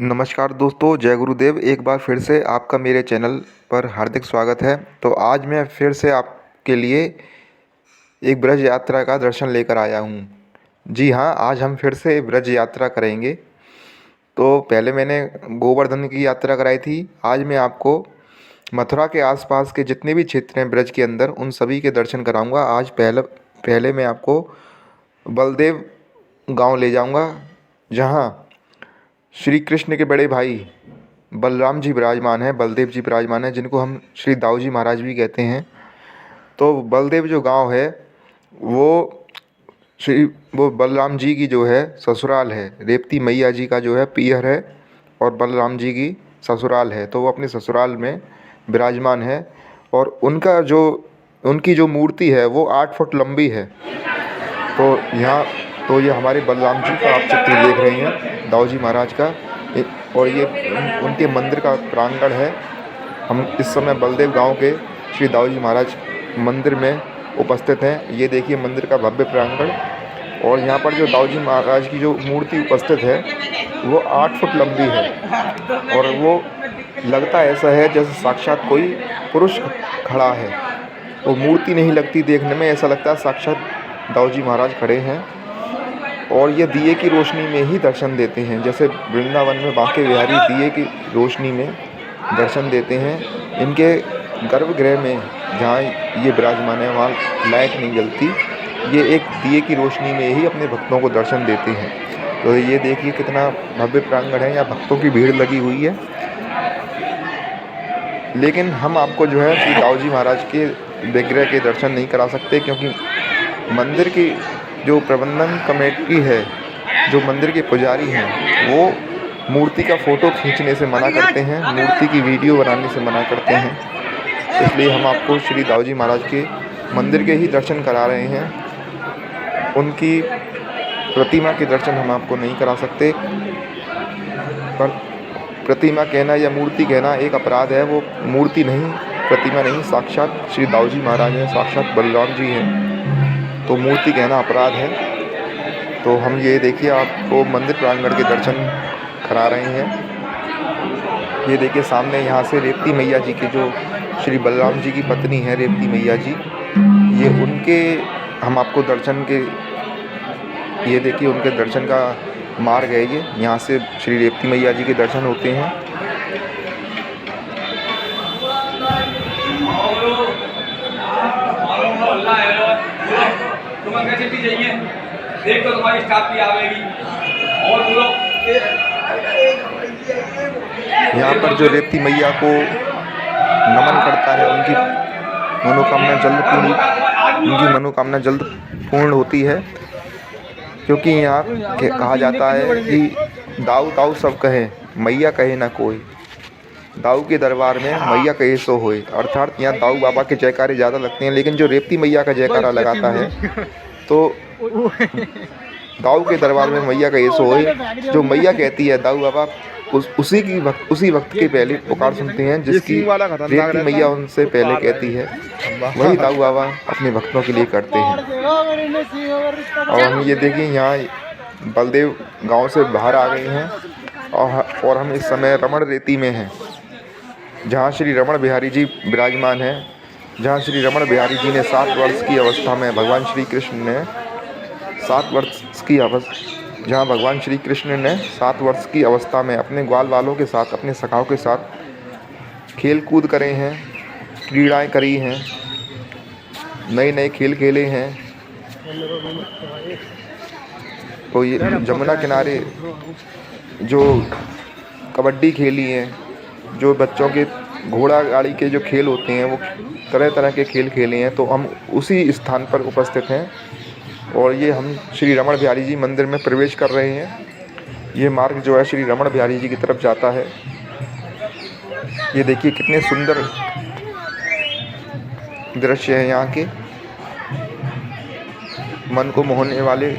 नमस्कार दोस्तों, जय गुरुदेव। एक बार फिर से आपका मेरे चैनल पर हार्दिक स्वागत है। तो आज मैं फिर से आपके लिए एक ब्रज यात्रा का दर्शन लेकर आया हूँ। जी हाँ, आज हम फिर से ब्रज यात्रा करेंगे। तो पहले मैंने गोवर्धन की यात्रा कराई थी। आज मैं आपको मथुरा के आसपास के जितने भी क्षेत्र हैं ब्रज के अंदर, उन सभी के दर्शन कराऊँगा। आज पहले मैं आपको बलदेव गाँव ले जाऊँगा, जहाँ श्री कृष्ण के बड़े भाई बलराम जी विराजमान हैं, बलदेव जी विराजमान हैं, जिनको हम श्री दाऊ जी महाराज भी कहते हैं। तो बलदेव जो गांव है वो वो बलराम जी की जो है ससुराल है। रेवती मैया जी का जो है पीहर है और बलराम जी की ससुराल है। तो वो अपने ससुराल में विराजमान है और उनकी जो मूर्ति है वो 8 फुट लंबी है। तो ये हमारे बलराम जी का आप चित्र देख रहे हैं, दाऊ जी महाराज का। और ये उनके मंदिर का प्रांगण है। हम इस समय बलदेव गांव के श्री दाऊ जी महाराज मंदिर में उपस्थित हैं। ये देखिए मंदिर का भव्य प्रांगण। और यहाँ पर जो दाऊ जी महाराज की जो मूर्ति उपस्थित है वो 8 फुट लंबी है और वो लगता ऐसा है जैसे साक्षात कोई पुरुष खड़ा है। वो मूर्ति नहीं लगती देखने में, ऐसा लगता है साक्षात दाऊ जी महाराज खड़े हैं। और ये दिए की रोशनी में ही दर्शन देते हैं, जैसे वृंदावन में बांके बिहारी दिए की रोशनी में दर्शन देते हैं। इनके गर्भगृह में जहाँ ये विराजमान है वहाँ लाइट नहीं जलती, ये एक दिए की रोशनी में ही अपने भक्तों को दर्शन देते हैं। तो ये देखिए कितना भव्य प्रांगण है, यहाँ भक्तों की भीड़ लगी हुई है। लेकिन हम आपको जो है श्री दाऊ जी महाराज के विग्रह के दर्शन नहीं करा सकते, क्योंकि मंदिर की जो प्रबंधन कमेटी है, जो मंदिर के पुजारी हैं, वो मूर्ति का फ़ोटो खींचने से मना करते हैं, मूर्ति की वीडियो बनाने से मना करते हैं। इसलिए हम आपको श्री दाऊ जी महाराज के मंदिर के ही दर्शन करा रहे हैं। उनकी प्रतिमा के दर्शन हम आपको नहीं करा सकते। पर प्रतिमा कहना या मूर्ति कहना एक अपराध है। वो मूर्ति नहीं, प्रतिमा नहीं, साक्षात श्री दाऊ जी महाराज हैं, साक्षात बलराम जी हैं। तो मूर्ति कहना अपराध है। तो हम ये देखिए आपको मंदिर प्रांगण के दर्शन करा रहे हैं। ये देखिए सामने यहाँ से रेवती मैया जी के, जो श्री बलराम जी की पत्नी है रेवती मैया जी, ये उनके हम आपको दर्शन के, ये देखिए उनके दर्शन का मार्ग है। ये यहाँ से श्री रेवती मैया जी के दर्शन होते हैं। देख तो तुम्हारी स्टाफ भी आवेगी और यहाँ पर जो रेवती मैया को नमन करता है, उनकी मनोकामना जल्द पूर्ण होती है। क्योंकि यहाँ कहा जाता है कि दाऊ दाऊ सब कहे, मैया कहे ना कोई। दाऊ के दरबार में मैया कहे सो होए। अर्थात यहाँ दाऊ बाबा के जयकारे ज़्यादा लगते हैं, लेकिन जो रेवती मैया का जयकारा लगाता है तो दाऊ के दरबार में मैया का ये सो होए। जो मैया कहती है दाऊ बाबा उसी वक्त के पहले पुकार सुनते हैं, जिसकी रेवती मैया उनसे पहले कहती है, वही दाऊ बाबा अपने भक्तों के लिए करते हैं। और हम ये देखिए यहाँ बलदेव गांव से बाहर आ गए हैं और हम इस समय रमण रेती में हैं, जहाँ श्री रमण बिहारी जी विराजमान हैं। जहाँ श्री रमण बिहारी जी ने 7 वर्ष की अवस्था में भगवान श्री कृष्ण ने 7 वर्ष की जहाँ भगवान श्री कृष्ण ने 7 वर्ष की अवस्था में अपने ग्वाल वालों के साथ, अपने सखाओं के साथ खेल कूद करे हैं, क्रीड़ाएँ करी हैं, नए नए खेल खेले हैं। तो ये जमुना किनारे जो कबड्डी खेली हैं, जो बच्चों के घोड़ा गाड़ी के जो खेल होते हैं, वो तरह तरह के खेल खेले हैं। तो हम उसी स्थान पर उपस्थित हैं और ये हम श्री रमण बिहारी जी मंदिर में प्रवेश कर रहे हैं। ये मार्ग जो है श्री रमण बिहारी जी की तरफ जाता है। ये देखिए कितने सुंदर दृश्य है यहाँ के, मन को मोहने वाले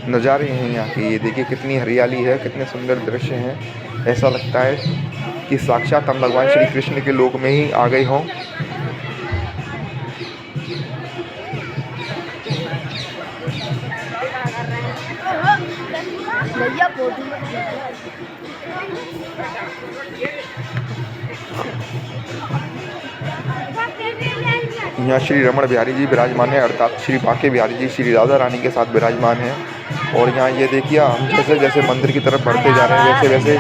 नज़ारे हैं यहाँ के। ये देखिए कितनी हरियाली है, कितने सुंदर दृश्य हैं। ऐसा लगता है कि साक्षात हम भगवान श्री कृष्ण के लोक में ही आ गए हों। यहाँ श्री रमण बिहारी जी विराजमान है, अर्थात श्री बांके बिहारी जी श्री राधा रानी के साथ विराजमान है। और यहाँ ये देखिए, हम जैसे जैसे मंदिर की तरफ बढ़ते जा रहे हैं वैसे वैसे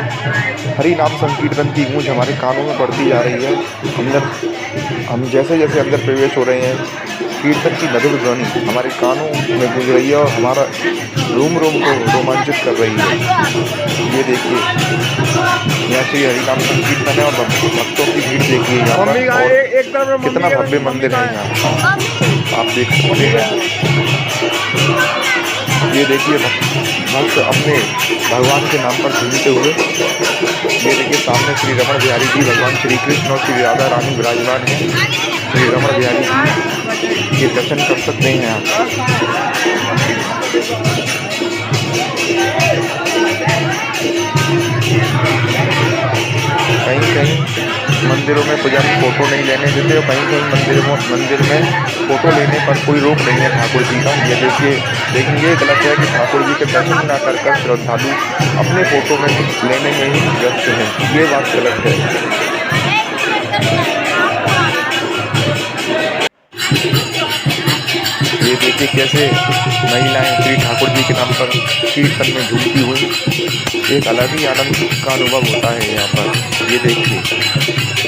हरि नाम संकीर्तन की गूंज हमारे कानों में बढ़ती जा रही है। हम जैसे जैसे अंदर प्रवेश हो रहे हैं, कीर्तन की मधुर ध्वनि हमारे कानों में गूंज रही है और हमारा रोम रोम को रोमांचित कर रही है। ये देखिए, यहाँ श्री हरिनाम संकीर्तन है और भक्तों की भीड़ देखिए यहाँ पर, और कितना भव्य मंदिर है यहाँ आप देख सकते हैं। ये देखिए भक्त अपने भगवान के नाम पर झूमते हुए, ये देखिए सामने श्री रमण बिहारी जी भगवान श्री कृष्ण और श्री राधा रानी विराजमान है। श्री रमण बिहारी जी के दर्शन कर सकते हैं आप। कहीं कहीं मंदिरों में पुजारी फ़ोटो नहीं लेने देते और कहीं कहीं मंदिर में फ़ोटो लेने पर कोई रोक नहीं है ठाकुर जी का। ये देखिए, लेकिन ये गलत है कि ठाकुर जी के दर्शन ना कर कर श्रद्धालु अपने फ़ोटो में लेने में ही व्यस्त हैं। ये बात गलत है। ये देखिए कैसे महिलाएं श्री ठाकुर जी के नाम पर कीर्तन में झूमती हुई, एक अलग ही आनंद का अनुभव होता है यहाँ पर। ये देखिए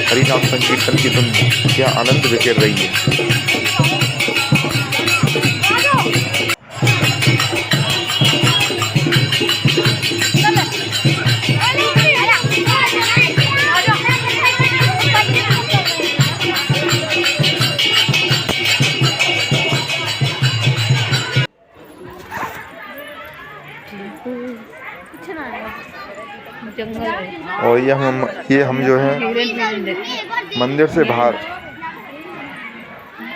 हरिनाम संकीर्तन की धुन क्या आनंद बिखेर रही है। और ये हम जो है मंदिर से बाहर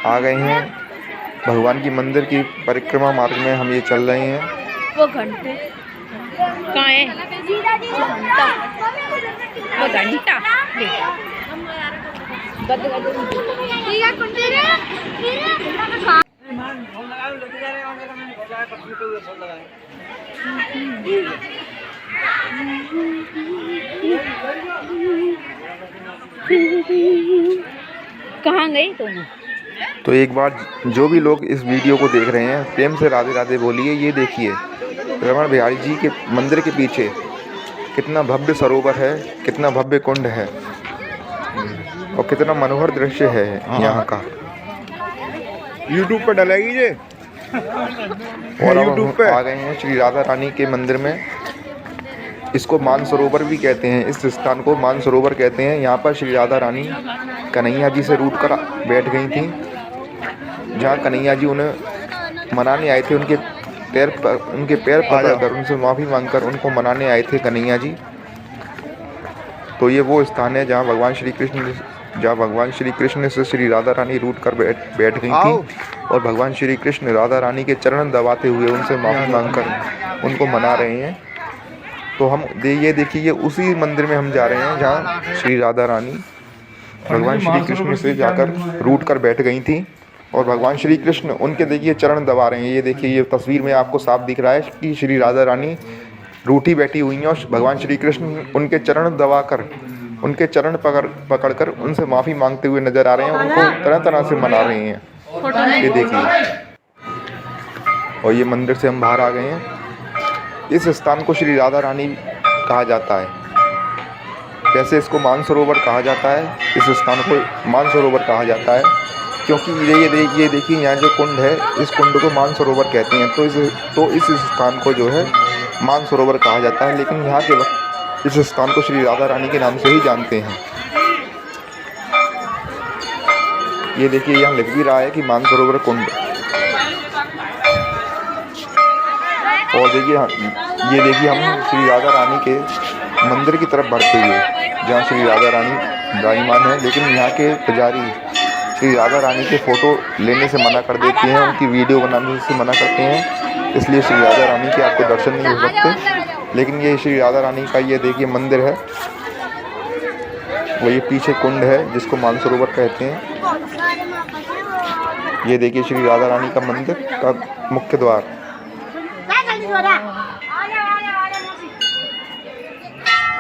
आ गए हैं। भगवान की मंदिर की परिक्रमा मार्ग में हम ये चल रहे हैं। वो घंटे कहाँ है? वो घंटा कहाँ गई तुम? तो एक बार जो भी लोग इस वीडियो को देख रहे हैं, प्रेम से राधे राधे बोलिए। ये देखिए रमण बिहारी जी के मंदिर के पीछे कितना भव्य सरोवर है, कितना भव्य कुंड है और कितना मनोहर दृश्य है यहाँ का। यूट्यूब पर डलेगी ये। और यूट्यूब पे आ गए हैं श्री राधा रानी के मंदिर में। इसको मानसरोवर भी कहते हैं, इस स्थान को मानसरोवर कहते हैं। यहाँ पर श्री राधा रानी कन्हैया जी से रूठ कर बैठ गई थी, जहाँ कन्हैया जी उन्हें मनाने आए थे। उनके पैर पकड़कर उनसे माफ़ी मांगकर उनको मनाने आए थे कन्हैया जी। तो ये वो स्थान है जहाँ भगवान श्री कृष्ण से श्री राधा रानी रूठ कर बैठ गई थी और भगवान श्री कृष्ण राधा रानी के चरण दबाते हुए उनसे माफ़ी मांगकर उनको मना रहे हैं। तो ये देखिए उसी मंदिर में हम जा रहे हैं जहाँ श्री राधा रानी भगवान श्री कृष्ण से जाकर रूठ कर बैठ गई थी और भगवान श्री कृष्ण उनके देखिए चरण दबा रहे हैं। ये देखिए, ये तस्वीर में आपको साफ दिख रहा है कि श्री राधा रानी रूठी बैठी हुई हैं और भगवान श्री कृष्ण उनके चरण दबाकर उनके चरण पकड़कर उनसे माफ़ी मांगते हुए नजर आ रहे हैं, उनको तरह तरह से मना रहे हैं। ये देखिए, और ये मंदिर से हम बाहर आ गए हैं। इस स्थान को श्री राधा रानी कहा जाता है। वैसे इसको मानसरोवर कहा जाता है, इस स्थान को मानसरोवर कहा जाता है क्योंकि ये देखिए यहाँ जो कुंड है, इस कुंड को मानसरोवर कहते हैं। तो इस स्थान को जो है मानसरोवर कहा जाता है, लेकिन यहाँ के वक्त इस स्थान को श्री राधा रानी के नाम से ही जानते हैं। ये देखिए यहाँ लिख भी रहा है कि मानसरोवर कुंड। और देखिए ये देखिए हम श्री राधा रानी के मंदिर की तरफ बढ़ते हुए, जहाँ श्री राधा रानी विराजमान है, लेकिन यहाँ के पुजारी श्री राधा रानी के फ़ोटो लेने से मना कर देते हैं, उनकी वीडियो बनाने से मना करते हैं, इसलिए श्री राधा रानी के आपको दर्शन नहीं हो सकते। लेकिन ये श्री राधा रानी का ये देखिए मंदिर है, वो ये पीछे कुंड है जिसको मानसरोवर कहते हैं। ये देखिए श्री राधा रानी का मंदिर का मुख्य द्वार।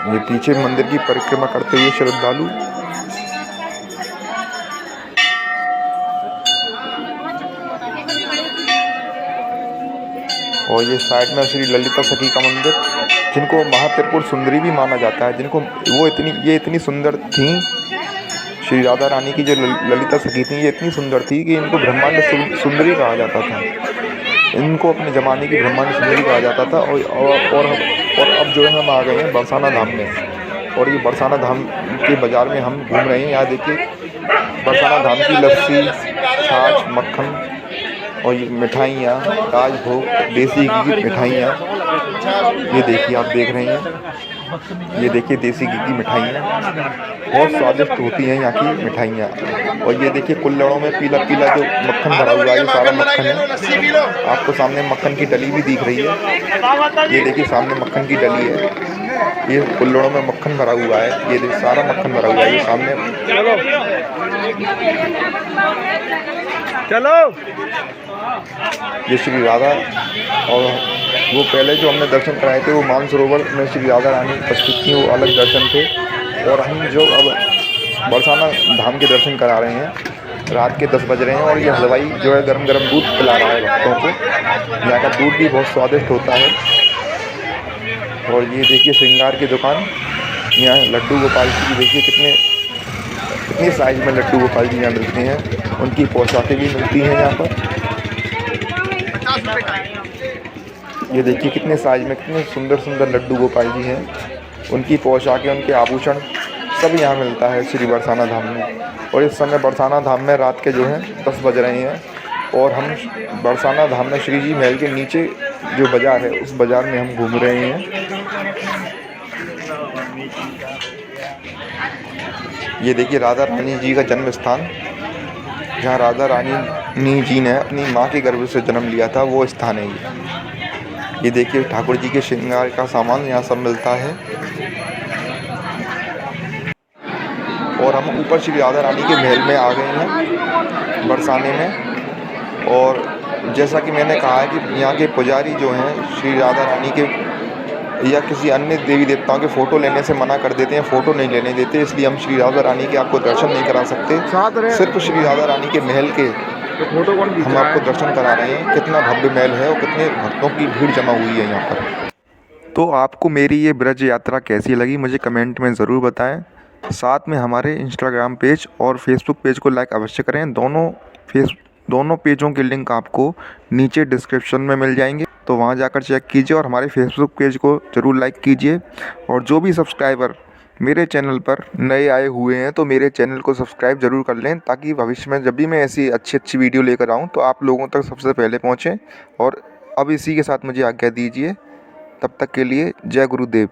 ये पीछे मंदिर की परिक्रमा करते हुए श्रद्धालु। और ये साइड में श्री ललिता सखी का मंदिर, जिनको महात्रिपुर सुंदरी भी माना जाता है, जिनको ये इतनी सुंदर थी। श्री राधा रानी की जो ललिता सखी थी, ये इतनी सुंदर थी कि इनको ब्रह्मांड सुंदरी कहा जाता था। इनको अपने ज़माने की ब्रह्मांड सुंदरी कहा जाता था। और अब जो है हम आ गए हैं बरसाना धाम में। और ये बरसाना धाम के बाज़ार में हम घूम रहे हैं। यहाँ देखिए बरसाना धाम की लस्सी, छाछ, मक्खन और ये मिठाइयाँ, राजभोग, देसी घी की मिठाइयाँ। ये देखिए, आप देख रहे हैं, ये देखिए देसी घी की मिठाइयाँ बहुत स्वादिष्ट होती हैं यहाँ की मिठाइयाँ। और ये देखिए कुल्हड़ों में पीला पीला जो मक्खन भरा हुआ है, ये सारा मक्खन है। आपको सामने मक्खन की डली भी दिख रही है। ये देखिए सामने मक्खन की डली है। ये कुल्हड़ों में मक्खन भरा हुआ है। ये देखिए सारा मक्खन भरा हुआ है। ये सामने चलो। ये श्री राधा, और वो पहले जो हमने दर्शन कराए थे वो मानसरोवर में श्री राधा रानी उपस्थित थी, वो अलग दर्शन थे। और हम जो अब बरसाना धाम के दर्शन करा रहे हैं, रात के 10 बज रहे हैं। और ये हलवाई जो है गरम गरम दूध पिला रहा है भक्तों को। यहाँ का दूध भी बहुत स्वादिष्ट होता है। और ये देखिए श्रृंगार की दुकान, यहाँ लड्डू गोपाल जी की देखिए कितनी साइज में लड्डू गोपाल जी यहाँ मिलते हैं। उनकी पोशाकें भी मिलती हैं यहाँ पर। ये देखिए कितने साइज में कितने सुंदर सुंदर लड्डू गोपाल जी हैं। उनकी पोशाकें, उनके आभूषण सब यहाँ मिलता है श्री बरसाना धाम में। और इस समय बरसाना धाम में रात के जो हैं 10 बज रहे हैं। और हम बरसाना धाम में श्री जी महल के नीचे जो बाज़ार है, उस बाज़ार में हम घूम रहे हैं। ये देखिए राधा रानी जी का जन्म स्थान, जहाँ राधा रानी जी ने अपनी माँ के गर्भ से जन्म लिया था, वो स्थान है ये देखिए ठाकुर जी के श्रृंगार का सामान यहाँ सब मिलता है। और हम ऊपर श्री राधा रानी के महल में आ गए हैं बरसाने में। और जैसा कि मैंने कहा है कि यहाँ के पुजारी जो हैं श्री राधा रानी के या किसी अन्य देवी देवताओं के फ़ोटो लेने से मना कर देते हैं, फ़ोटो नहीं लेने देते। इसलिए हम श्री राधा रानी के आपको दर्शन नहीं करा सकते। सिर्फ श्री राधा रानी के महल के हम आपको दर्शन करा रहे हैं। कितना भव्य महल है और कितने भक्तों की भीड़ जमा हुई है यहाँ पर। तो आपको मेरी ये ब्रज यात्रा कैसी लगी मुझे कमेंट में ज़रूर बताएं। साथ में हमारे इंस्टाग्राम पेज और फेसबुक पेज को लाइक अवश्य करें। दोनों पेजों के लिंक आपको नीचे डिस्क्रिप्शन में मिल जाएंगे, तो वहाँ जाकर चेक कीजिए। और हमारे फेसबुक पेज को ज़रूर लाइक कीजिए। और जो भी सब्सक्राइबर मेरे चैनल पर नए आए हुए हैं, तो मेरे चैनल को सब्सक्राइब ज़रूर कर लें, ताकि भविष्य में जब भी मैं ऐसी अच्छी वीडियो लेकर आऊँ तो आप लोगों तक सबसे पहले पहुँचें। और अब इसी के साथ मुझे आज्ञा दीजिए। तब तक के लिए जय गुरुदेव।